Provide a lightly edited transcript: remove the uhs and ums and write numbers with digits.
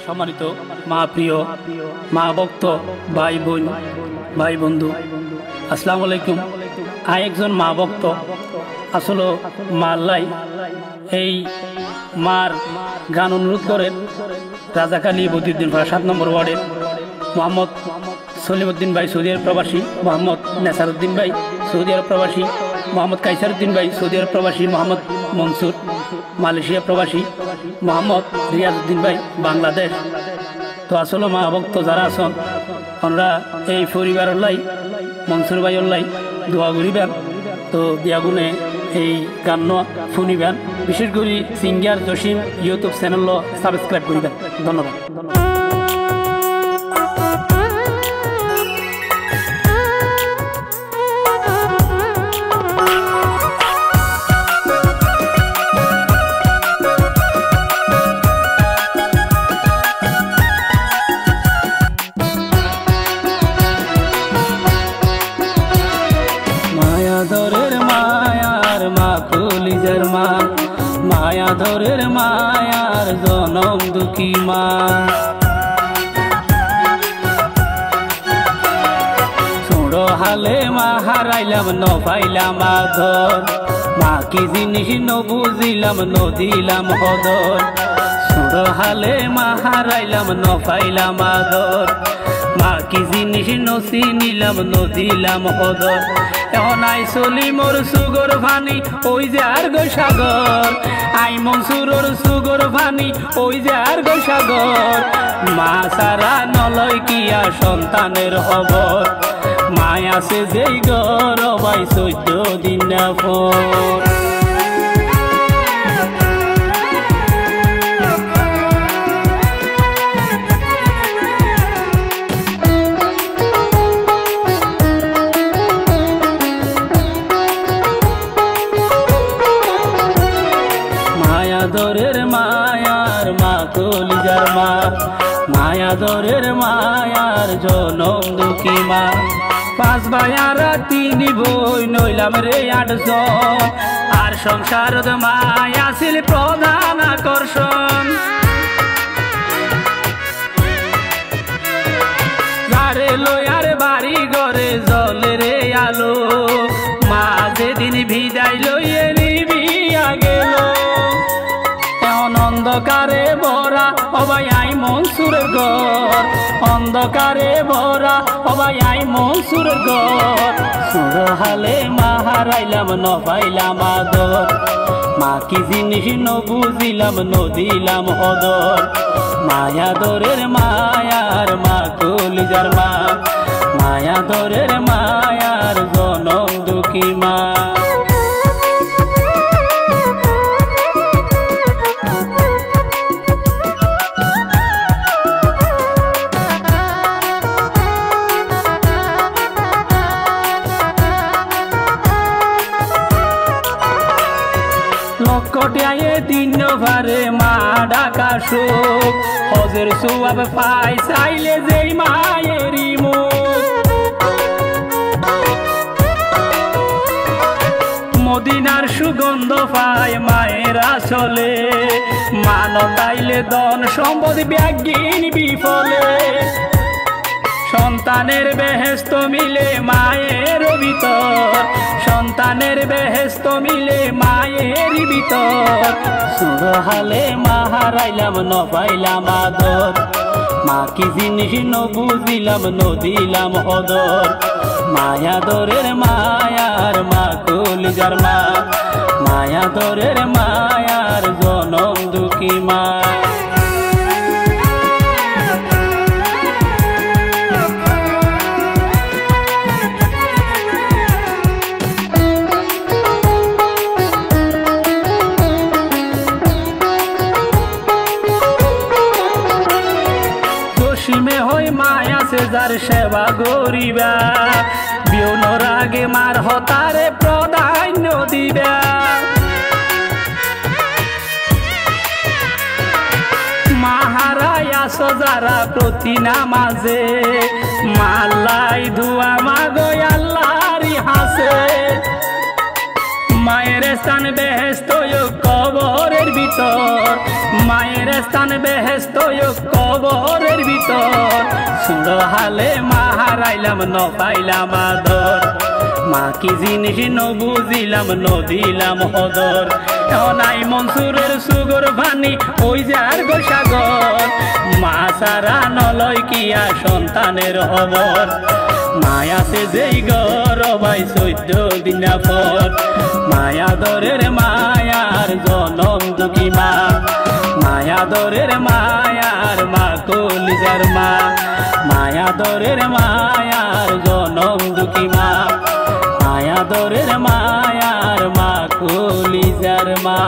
সম্মানিত মা প্রিয় মা ভক্ত ভাই বোন ভাই বন্ধু আসসালামু আলাইকুম। আই একজন মা ভক্ত আসলে মাল্লাই এই মার গান অনুরোধ করেন রাজাকালী বদিউদ্দিন পাড়া 7 নম্বর ওয়ার্ডের মোহাম্মদ সলিমউদ্দিন ভাই সৌদি আরব প্রবাসী, মোহাম্মদ নেসারউদ্দিন ভাই সৌদি আরব প্রবাসী, মোহাম্মদ কাইসারউদ্দিন ভাই সৌদি আরব প্রবাসী, মোহাম্মদ মনসুর মালয়েশিয়া প্রবাসী, মোহাম্মদ রিয়াজউদ্দিন ভাই বাংলাদেশ। তো আসলে মা ভক্ত যারা আছেন আমরা এই পরিবারের লাই মনসুর ভাইয়ের লাই দোয়া করিবেন। তো দিয়াগুনে এই গান শুনিবেন, বিশেষ করে singer Jasim YouTube channel subscribe করিবেন। ধন্যবাদ। মায়াধরের মায়ার মা কলিজার মা, মায়াধরের মায়ার জনম দুঃখী মা। ছোড়ো হালে মা হারাইলাম ন পাইলাম আদর, মা কি জিনিস ন বুঝিলাম ন দিলাম হদর। ছোড়ো হালে মা হারাইলাম ন পাইলাম আদর, মা কি জিনিস নসি নিলাম নদিলাম হদর। এখন আই চলি মোর সুগর ভানি ওই যে আর গো সাগর, আই মনসুরর সুগর ভানি ওই যে আর গো সাগর। মা সারা নলয় কিয়া সন্তানের খবর, মায় আছে যেই গর ভাই 14 দিন পর। মায়াধরের মায়ার মা কলিজার মা, মায়াধরের মায়ার জনম দুঃখী মা। 5 ভাইয়ারা 3 বই নইলাম রে 8 জন, আর সংসারত মায়া ছিল প্রধান আকর্ষণ। যারে লয়ার বাড়ি ঘরে জলে রে আলো, মা যেদিন বিদায় লইয়ে নিবিয়া গেল। অন্ধকারে ভরা হবাই আই মনসুরের ঘর, অন্ধকারে ভরা হবাই আই মনসুরের ঘর। সুর হালে মা হারাইলাম ন পাইলাম আদর, মা কি জিনিস ন বুঝিলাম ন দিলাম হদর। মায়াধরের মায়ার মা কলিজার মা, মায়াধরের মায়ার জনম দুঃখী মা। লক্ষটিয়ায়ে 3 ভারে মা ডাকা শোক, হজের সোয়াব পাই চাইলে যেই মায়েরই মুখ। মদিনার সুগন্ধ পায় মায়ের আসলে, মান তাইলে ধন সম্পদ ব্যাগিন বিফলে। সন্তানের বেহেস্ত মিলে মায়ের ভিতর, সন্তানের বেহেস্ত মিলে মায়ের ভিতর। সুর হালে মা হারাইলাম ন পাইলাম আদর, মা কি জিনিস ন বুঝিলাম ন দিলাম হদর। মায়াধরের মায়ার মা কলিজার মা, মায়াধরের মায়ার জনম দুঃখী মা। জসিমে হই মায়া সে যার সেবা গরিবা, বিয়নোর আগে মার হতারে প্রাধান্য দিবা। মাহারাই আসো যারা প্রতি নামাজে, মাল্লাই ধুয়া মাগো আল্লাহরই হাসে। মায়ের স্থান বেহেশত কবরের ভিতর, মায়ের স্থান বেহেশত কবরের ভিতর। সুর হালে মা হারাইলাম ন পাইলাম আদর, মা কি জিনিস ন বুঝিলাম ন দিলাম হদর। নাই মনসুরের সুগর ভানি ওই যার গো সাগর, মা সারা নলয় কিয়া সন্তানের হবর। মায়া সে যেই গর ভাই 14 দিন পর, মায়া দরের মায়ার জনম দুঃখী মা, মায়া দরের মায়ার মা কলিজার মা, মায়া দরের মায়ার জনম দুঃখী মা, মায়া দরের মায়ার মা কলিজার মা।